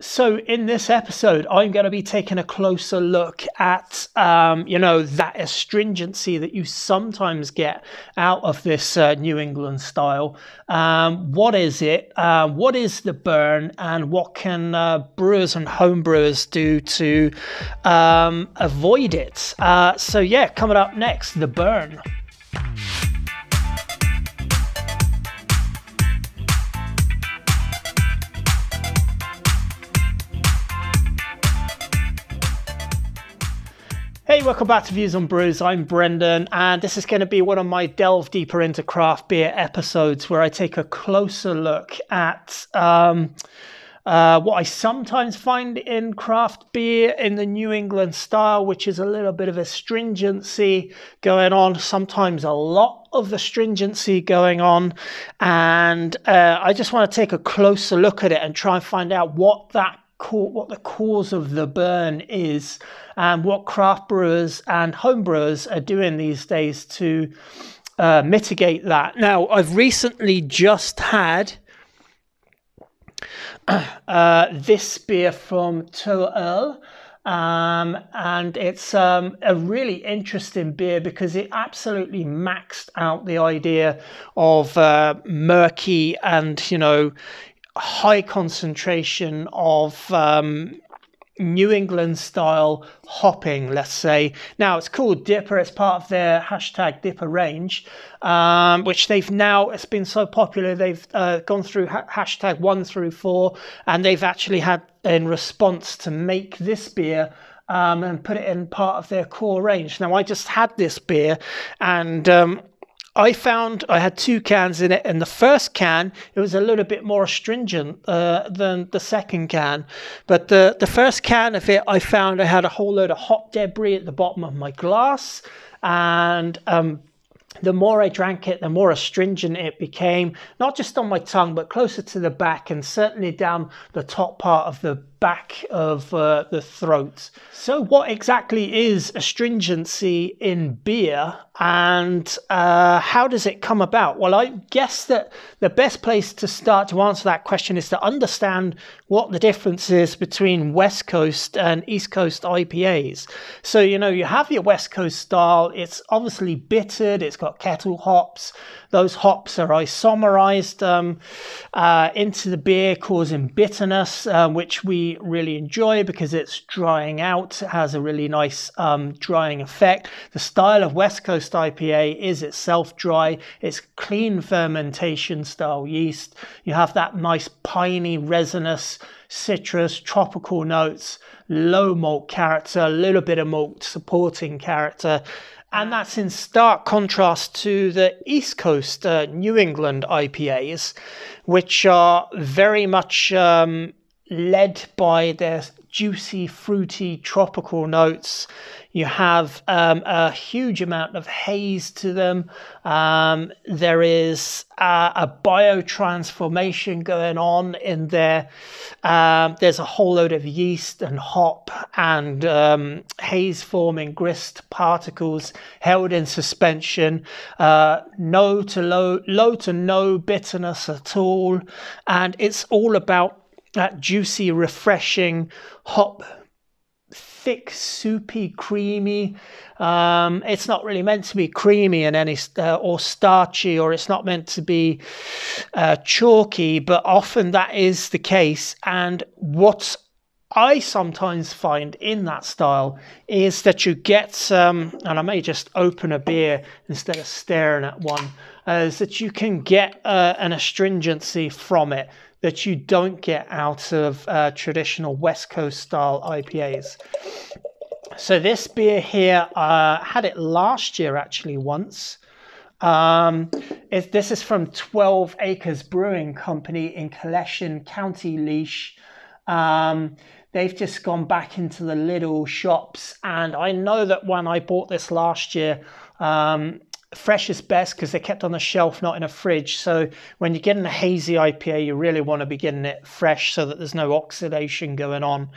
So in this episode, I'm going to be taking a closer look at, that astringency that you sometimes get out of this New England style. What is it? What is the burn? And what can brewers and home brewers do to avoid it? So yeah, coming up next, the burn. Hey, welcome back to Views on Brews. I'm Brendan, and this is going to be one of my delve deeper into craft beer episodes where I take a closer look at what I sometimes find in craft beer in the New England style, which is a little bit of astringency going on, sometimes a lot of astringency going on, and I just want to take a closer look at it and try and find out what the cause of the burn is, and what craft brewers and home brewers are doing these days to mitigate that. Now, I've recently just had this beer from 12Acres, and it's a really interesting beer because it absolutely maxed out the idea of murky and, high concentration of New England style hopping, let's say. Now it's called Dipper. It's part of their #Dipper range, which they've now, it's been so popular, they've gone through #1 through 4, and they've actually had, in response, to make this beer and put it in part of their core range. Now I just had this beer, and I found I had 2 cans in it, and the first can, it was a little bit more astringent than the second can. But the first can of it, I found I had a whole load of hop debris at the bottom of my glass, and the more I drank it, the more astringent it became, not just on my tongue, but closer to the back, and certainly down the top part of the back of the throat. So what exactly is astringency in beer, and how does it come about? Well, I guess that the best place to start to answer that question is to understand what the difference is between West Coast and East Coast IPAs. So, you have your West Coast style. It's obviously bittered. It's got kettle hops. Those hops are isomerized into the beer, causing bitterness, which we really enjoy because it's drying out. It has a really nice drying effect. The style of West Coast IPA is itself dry. It's clean fermentation style yeast. You have that nice piney, resinous, citrus, tropical notes, low malt character, a little bit of malt supporting character. And that's in stark contrast to the East Coast New England IPAs, which are very much led by their juicy, fruity, tropical notes. You have a huge amount of haze to them. There is a biotransformation going on in there. There's a whole load of yeast and hop and haze forming grist particles held in suspension. Low to no bitterness at all. And it's all about that juicy, refreshing hop, thick, soupy, creamy. It's not really meant to be creamy in any or starchy, or it's not meant to be chalky, but often that is the case. And what I sometimes find in that style is that you get, and I may just open a beer instead of staring at one, is that you can get an astringency from it that you don't get out of traditional West Coast style IPAs. So this beer here, had it last year actually once. This is from 12Acres Brewing Company in Killeshin, County Laois. They've just gone back into the little shops, and I know that when I bought this last year, fresh is best because they're kept on the shelf, not in a fridge. So when you're getting a hazy IPA, you really want to be getting it fresh so that there's no oxidation going on.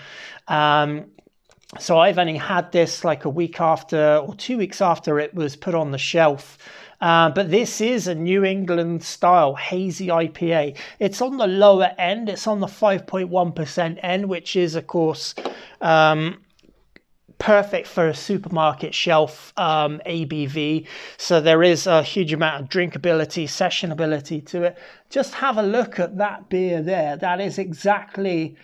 So I've only had this like a week after or 2 weeks after it was put on the shelf. But this is a New England style hazy IPA. It's on the lower end. It's on the 5.1% end, which is, of course, perfect for a supermarket shelf ABV. So there is a huge amount of drinkability, sessionability to it. Just have a look at that beer there. That is exactly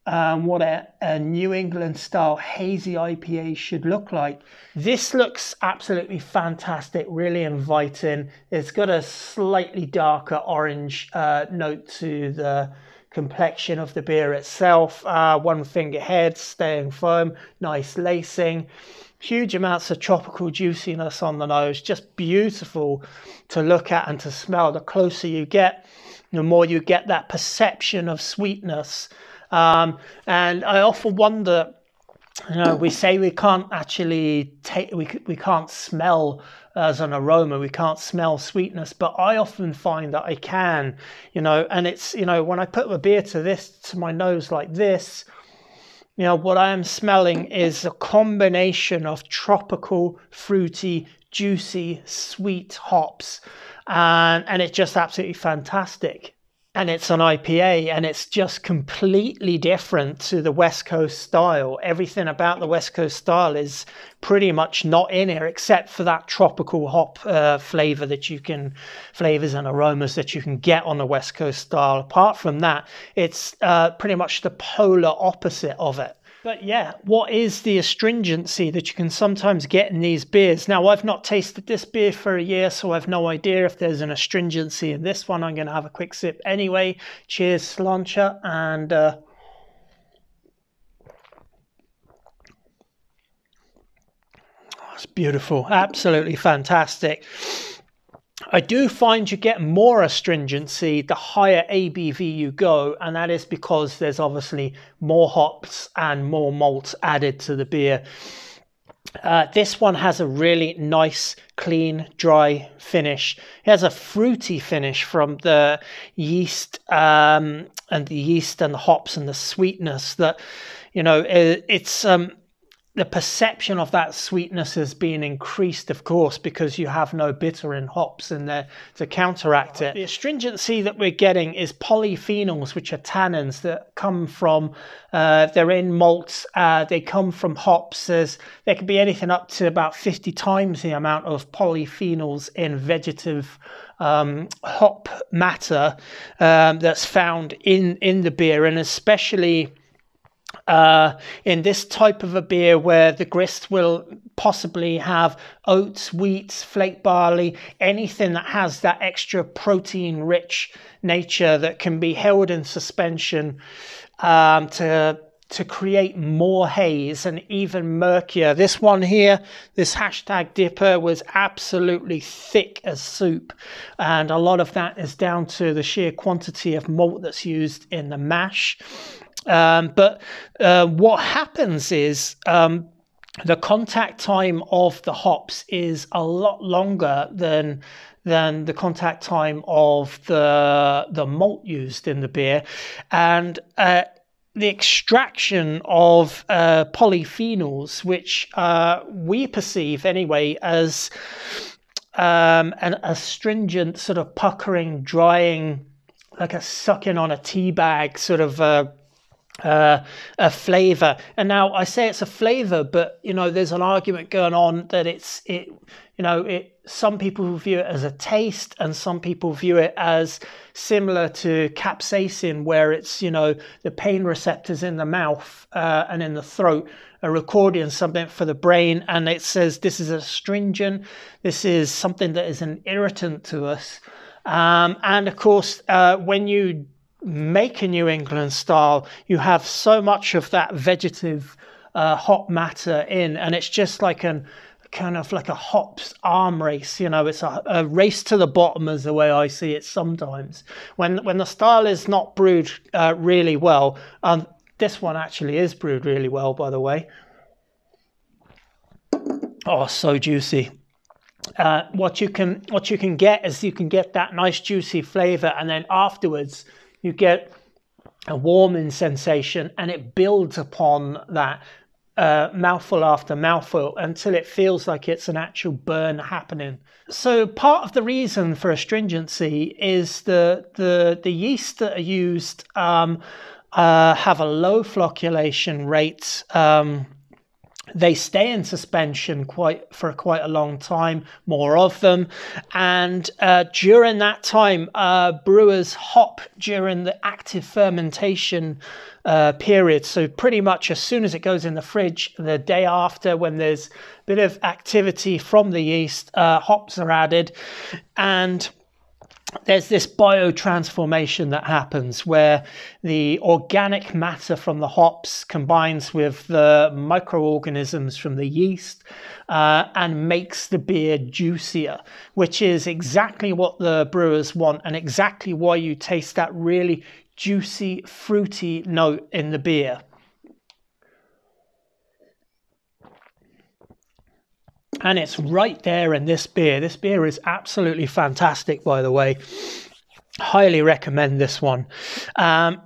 what a New England style hazy IPA should look like. This looks absolutely fantastic, really inviting. It's got a slightly darker orange note to the complexion of the beer itself. One finger head, staying foam, nice lacing, huge amounts of tropical juiciness on the nose, just beautiful to look at and to smell. The closer you get, the more you get that perception of sweetness. And I often wonder, we say we can't actually take, we can't smell as an aroma, we can't smell sweetness, but I often find that I can, and it's, when I put a beer to my nose like this, what I am smelling is a combination of tropical, fruity, juicy, sweet hops, and it's just absolutely fantastic. And it's an IPA, and it's just completely different to the West Coast style. Everything about the West Coast style is pretty much not in here, except for that tropical hop flavors and aromas that you can get on the West Coast style. Apart from that, it's pretty much the polar opposite of it. But yeah, what is the astringency that you can sometimes get in these beers? Now, I've not tasted this beer for a year, so I've no idea if there's an astringency in this one. I'm going to have a quick sip anyway. Cheers, Slancha, and it's beautiful, absolutely fantastic. I do find you get more astringency the higher ABV you go, and that is because there's obviously more hops and more malt added to the beer. This one has a really nice, clean, dry finish. It has a fruity finish from the yeast and the hops and the sweetness that, it's... the perception of that sweetness has been increased, of course, because you have no bitter in hops in there to counteract it. The astringency that we're getting is polyphenols, which are tannins that come from, they're in malts, they come from hops. There can be anything up to about 50 times the amount of polyphenols in vegetative hop matter that's found in the beer, and especially in this type of a beer where the grist will possibly have oats, wheat, flake barley, anything that has that extra protein rich nature that can be held in suspension to create more haze and even murkier. This one here, this hashtag dipper, was absolutely thick as soup, and a lot of that is down to the sheer quantity of malt that's used in the mash. But what happens is the contact time of the hops is a lot longer than the contact time of the malt used in the beer, and the extraction of polyphenols, which we perceive anyway as an astringent sort of puckering, drying, like a sucking on a tea bag sort of a flavor. And now I say it's a flavor, but there's an argument going on that some people view it as a taste, and some people view it as similar to capsaicin, where it's the pain receptors in the mouth and in the throat are recording something for the brain, and it says this is astringent, this is something that is an irritant to us. And of course, when you make a New England style, you have so much of that vegetative hop matter in, and it's just like kind of like a hops arm race. It's a race to the bottom, is the way I see it sometimes when the style is not brewed really well. This one actually is brewed really well, by the way. Oh, so juicy. What you can get is you can get that nice juicy flavor, and then afterwards you get a warming sensation, and it builds upon that mouthful after mouthful until it feels like it's an actual burn happening. So part of the reason for astringency is the yeast that are used have a low flocculation rate. They stay in suspension for quite a long time, more of them. And during that time, brewers hop during the active fermentation period. So pretty much as soon as it goes in the fridge, the day after, when there's a bit of activity from the yeast, hops are added. And there's this biotransformation that happens where the organic matter from the hops combines with the microorganisms from the yeast and makes the beer juicier, which is exactly what the brewers want and exactly why you taste that really juicy, fruity note in the beer. And it's right there in this beer. This beer is absolutely fantastic, by the way. Highly recommend this one. And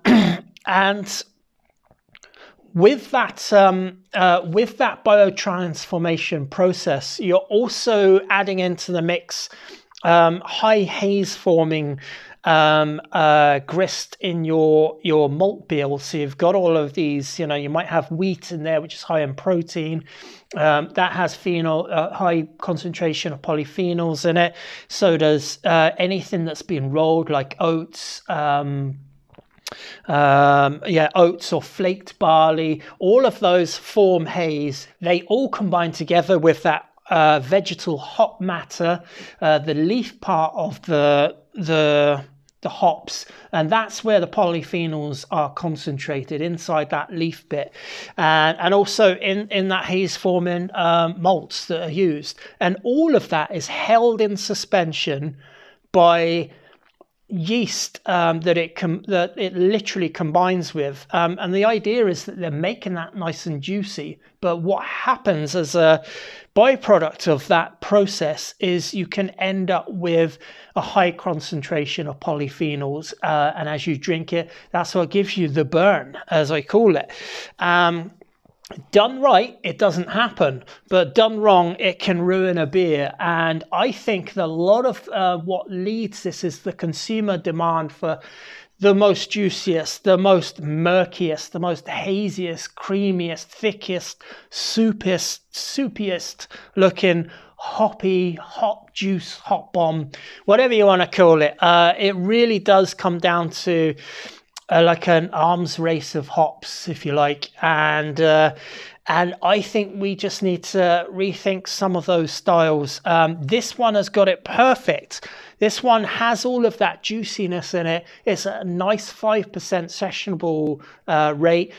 with that biotransformation process, you're also adding into the mix high haze forming grist in your malt bill. So you've got all of these, you might have wheat in there, which is high in protein. That has high concentration of polyphenols in it. So does anything that's been rolled, like oats, oats or flaked barley. All of those form haze. They all combine together with that vegetal hop matter, the leaf part of the hops, and that's where the polyphenols are concentrated, inside that leaf bit, and also in that haze forming malts that are used. And all of that is held in suspension by yeast that it literally combines with, and the idea is that they're making that nice and juicy. But what happens as a byproduct of that process is you can end up with a high concentration of polyphenols, and as you drink it, that's what gives you the burn, as I call it. Done right, it doesn't happen, but done wrong, it can ruin a beer. And I think that a lot of what leads this is the consumer demand for the most juiciest, the most murkiest, the most haziest, creamiest, thickest, soupiest looking hoppy, hop juice, hop bomb, whatever you want to call it. It really does come down to like an arms race of hops, if you like, and I think we just need to rethink some of those styles. This one has got it perfect. This one has all of that juiciness in it. It's a nice 5% sessionable rate,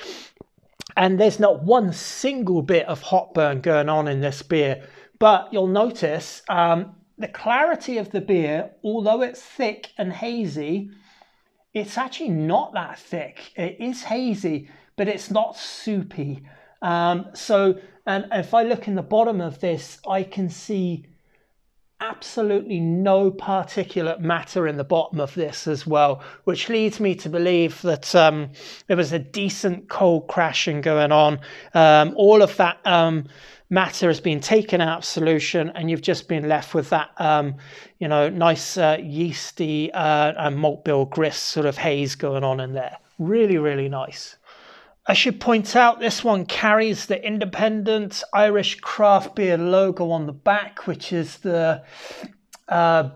and there's not one single bit of hop burn going on in this beer. But you'll notice the clarity of the beer, although it's thick and hazy, it's actually not that thick. It is hazy, but it's not soupy. And if I look in the bottom of this, I can see absolutely no particulate matter in the bottom of this as well, which leads me to believe that there was a decent cold crashing going on. All of that matter has been taken out of solution, and you've just been left with that nice yeasty and malt bill grist sort of haze going on in there. Really, really nice. I should point out this one carries the Independent Irish Craft Beer logo on the back, which is the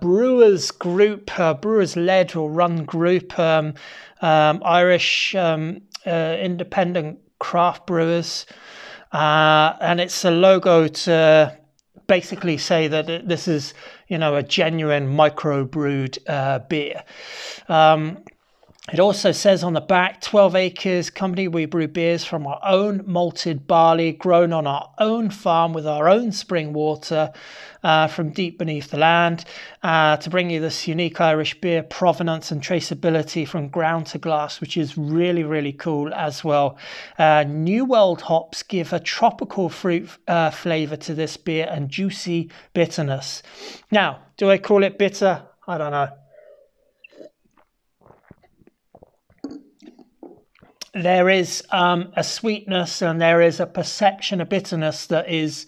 brewers group, brewers led or run group, Irish independent craft brewers. And it's a logo to basically say that this is, a genuine microbrewed beer. It also says on the back, 12Acres company, we brew beers from our own malted barley, grown on our own farm with our own spring water from deep beneath the land, to bring you this unique Irish beer provenance and traceability from ground to glass, which is really, really cool as well. New World hops give a tropical fruit flavour to this beer and juicy bitterness. Now, do I call it bitter? I don't know. there is a sweetness and there is a perception of bitterness that is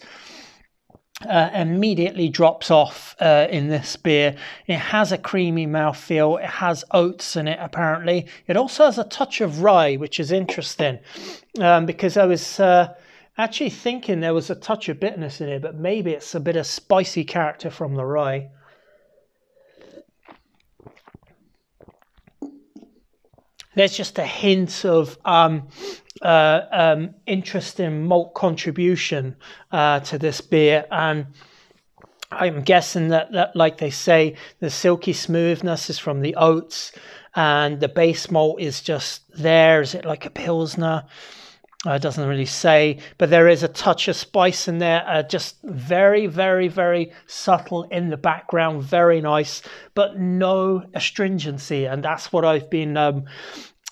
immediately drops off in this beer. It has a creamy mouthfeel. It has oats in it, apparently. It also has a touch of rye, which is interesting, because I was actually thinking there was a touch of bitterness in it, but maybe it's a bit of spicy character from the rye. There's just a hint of interesting malt contribution to this beer, and I'm guessing that, like they say, the silky smoothness is from the oats, and the base malt is just there. Is it like a pilsner? It doesn't really say, but there is a touch of spice in there, just very, very, very subtle in the background, very nice, but no astringency, and that's what I've been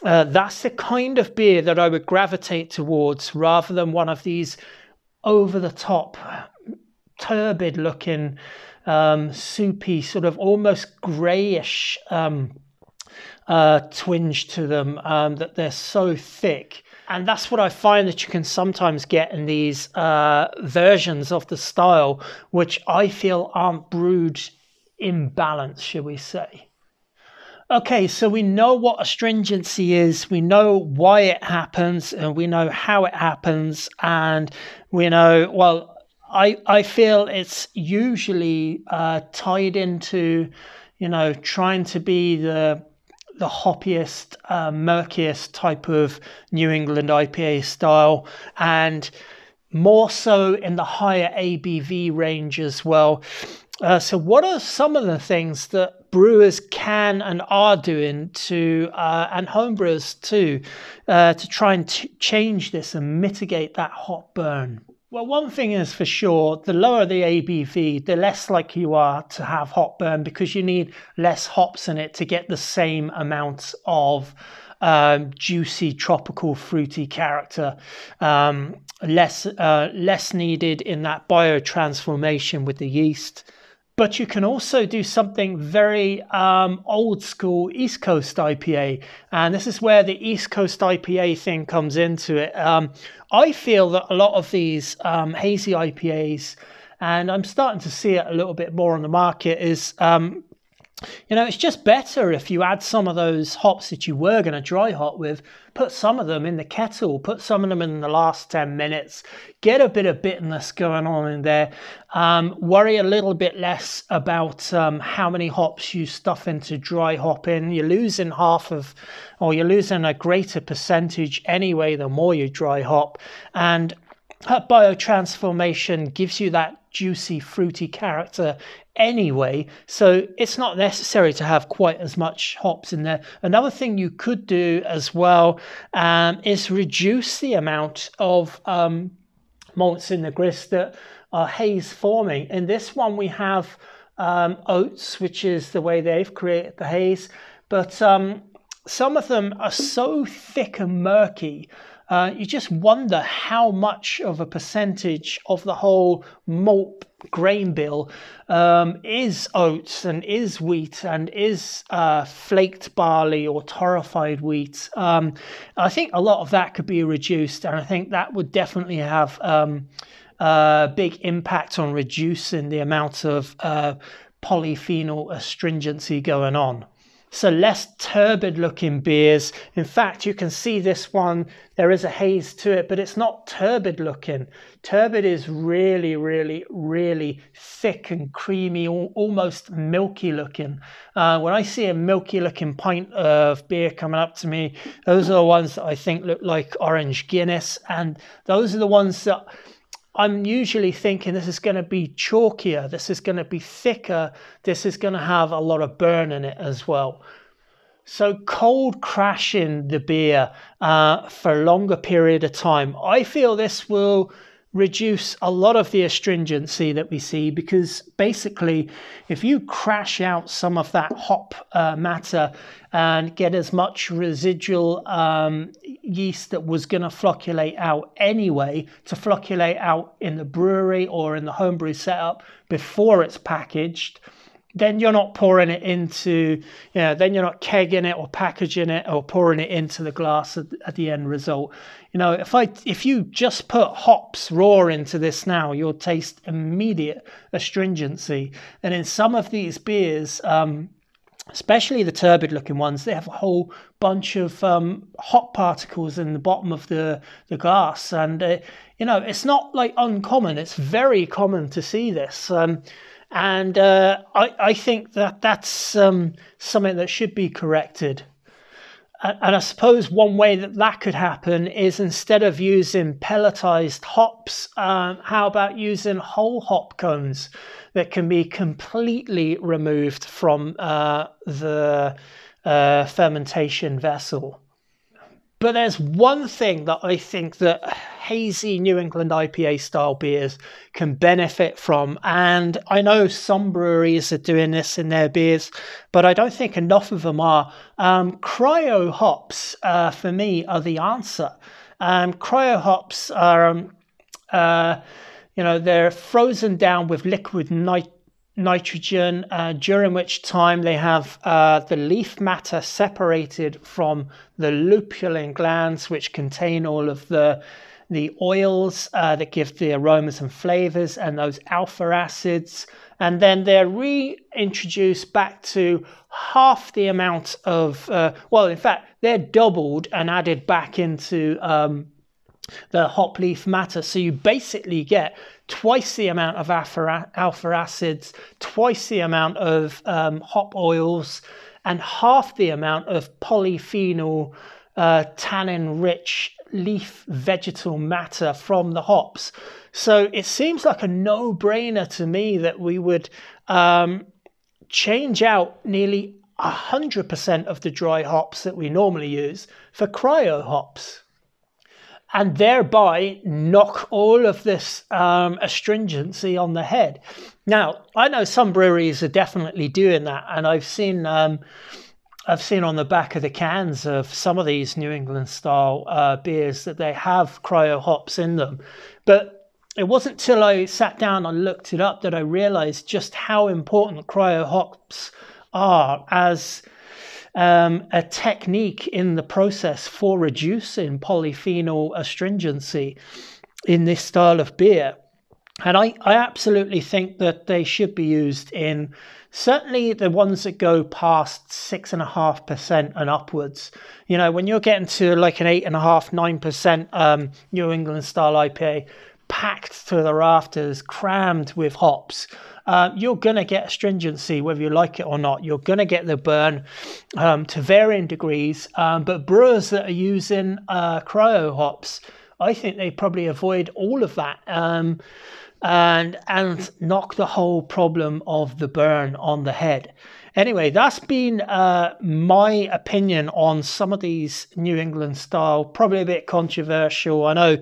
that's the kind of beer that I would gravitate towards, rather than one of these over-the-top, turbid-looking, soupy, sort of almost greyish twinge to them, that they're so thick. And that's what I find that you can sometimes get in these versions of the style, which I feel aren't brewed in balance, shall we say. Okay, so we know what astringency is, we know why it happens, and we know how it happens, and we know, well, I feel it's usually tied into, you know, trying to be the hoppiest, murkiest type of New England IPA style, and more so in the higher ABV range as well. So what are some of the things that brewers can and are doing to, and homebrewers too, to try and change this and mitigate that hop burn? Well, one thing is for sure, the lower the ABV, the less likely you are to have hop burn, because you need less hops in it to get the same amount of juicy, tropical, fruity character. Less needed in that biotransformation with the yeast. But you can also do something very old school East Coast IPA. And this is where the East Coast IPA thing comes into it. I feel that a lot of these hazy IPAs, and I'm starting to see it a little bit more on the market, is you know, it's just better if you add some of those hops that you were going to dry hop with, put some of them in the kettle, put some of them in the last 10 minutes, get a bit of bitterness going on in there, worry a little bit less about how many hops you stuff into dry hopping. You're losing half of, or you're losing a greater percentage anyway the more you dry hop, and that biotransformation gives you that juicy, fruity character anyway, so it's not necessary to have quite as much hops in there. Another thing you could do as well is reduce the amount of malts in the grist that are haze forming. In this one we have oats, which is the way they've created the haze, but some of them are so thick and murky, you just wonder how much of a percentage of the whole malt grain bill is oats and is wheat and is flaked barley or torrefied wheat. I think a lot of that could be reduced, and I think that would definitely have a big impact on reducing the amount of polyphenol astringency going on. So less turbid looking beers. In fact, you can see this one, there is a haze to it, but it's not turbid looking. Turbid is really, really, really thick and creamy, almost milky looking. When I see a milky looking pint of beer coming up to me, those are the ones that I think look like orange Guinness. And those are the ones that I'm usually thinking this is going to be chalkier, this is going to be thicker, this is going to have a lot of burn in it as well. So cold crashing the beer for a longer period of time, I feel this will reduce a lot of the astringency that we see, because basically if you crash out some of that hop matter and get as much residual yeast that was going to flocculate out anyway, to flocculate out in the brewery or in the homebrew setup before it's packaged, then you're not pouring it into, then you're not kegging it or packaging it or pouring it into the glass at the end result. If you just put hops raw into this now, you'll taste immediate astringency. And in some of these beers, especially the turbid looking ones, they have a whole bunch of hop particles in the bottom of the glass. And, it's not like uncommon. It's very common to see this. I think that's something that should be corrected. And I suppose one way that could happen is, instead of using pelletized hops, how about using whole hop cones that can be completely removed from the fermentation vessel? But there's one thing that I think that hazy New England IPA style beers can benefit from, and I know some breweries are doing this in their beers, but I don't think enough of them are. Cryo hops, for me, are the answer. Cryo hops are, they're frozen down with liquid nitrogen, during which time they have the leaf matter separated from the lupulin glands, which contain all of the oils that give the aromas and flavors, and those alpha acids, and then they're reintroduced back to half the amount of in fact they're doubled and added back into the hop leaf matter. So you basically get twice the amount of alpha acids, twice the amount of hop oils, and half the amount of polyphenol, tannin-rich leaf vegetal matter from the hops. So it seems like a no-brainer to me that we would change out nearly 100% of the dry hops that we normally use for cryo hops, and thereby knock all of this astringency on the head. Now, I know some breweries are definitely doing that, and I've seen on the back of the cans of some of these New England style beers that they have cryo hops in them. But it wasn't till I sat down and looked it up that I realized just how important cryo hops are as a technique in the process for reducing polyphenol astringency in this style of beer. And I absolutely think that they should be used in certainly the ones that go past 6.5% and upwards. When you're getting to like an 8.5%, 9% New England style IPA, packed to the rafters, crammed with hops, you're going to get astringency whether you like it or not. You're going to get the burn to varying degrees. But brewers that are using cryo hops, I think they probably avoid all of that and knock the whole problem of the burn on the head. Anyway, that's been my opinion on some of these New England style, probably a bit controversial. I know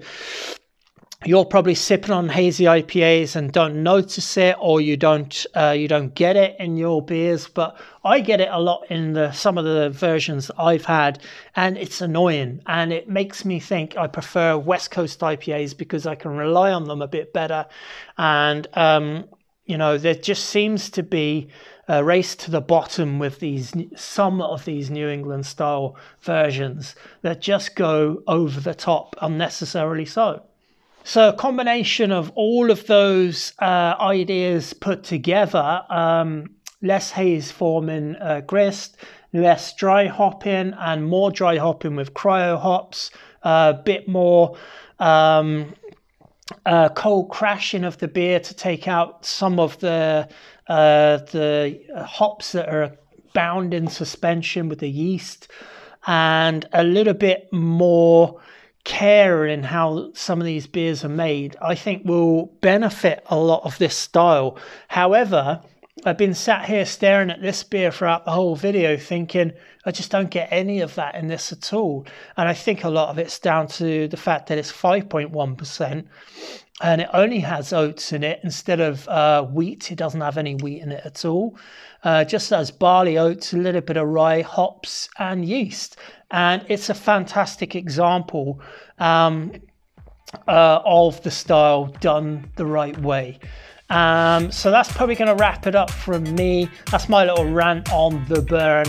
you're probably sipping on hazy IPAs and don't notice it, or you don't get it in your beers, but I get it a lot in some of the versions that I've had, and it's annoying, and it makes me think I prefer West Coast IPAs because I can rely on them a bit better. And there just seems to be a race to the bottom with some of these New England style versions that just go over the top, unnecessarily so. So a combination of all of those ideas put together, less haze forming grist, less dry hopping and more dry hopping with cryo hops, a bit more cold crashing of the beer to take out some of the hops that are bound in suspension with the yeast, and a little bit more care in how some of these beers are made, I think will benefit a lot of this style. However, I've been sat here staring at this beer throughout the whole video thinking, I just don't get any of that in this at all. And I think a lot of it's down to the fact that it's 5.1% and it only has oats in it instead of wheat. It doesn't have any wheat in it at all. Just has barley, oats, a little bit of rye, hops and yeast. And it's a fantastic example of the style done the right way. So that's probably going to wrap it up from me. That's my little rant on the burn.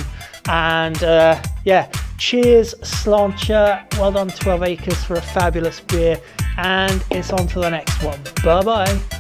And yeah, cheers Slancher, well done 12 Acres for a fabulous beer, and it's on to the next one. Bye bye.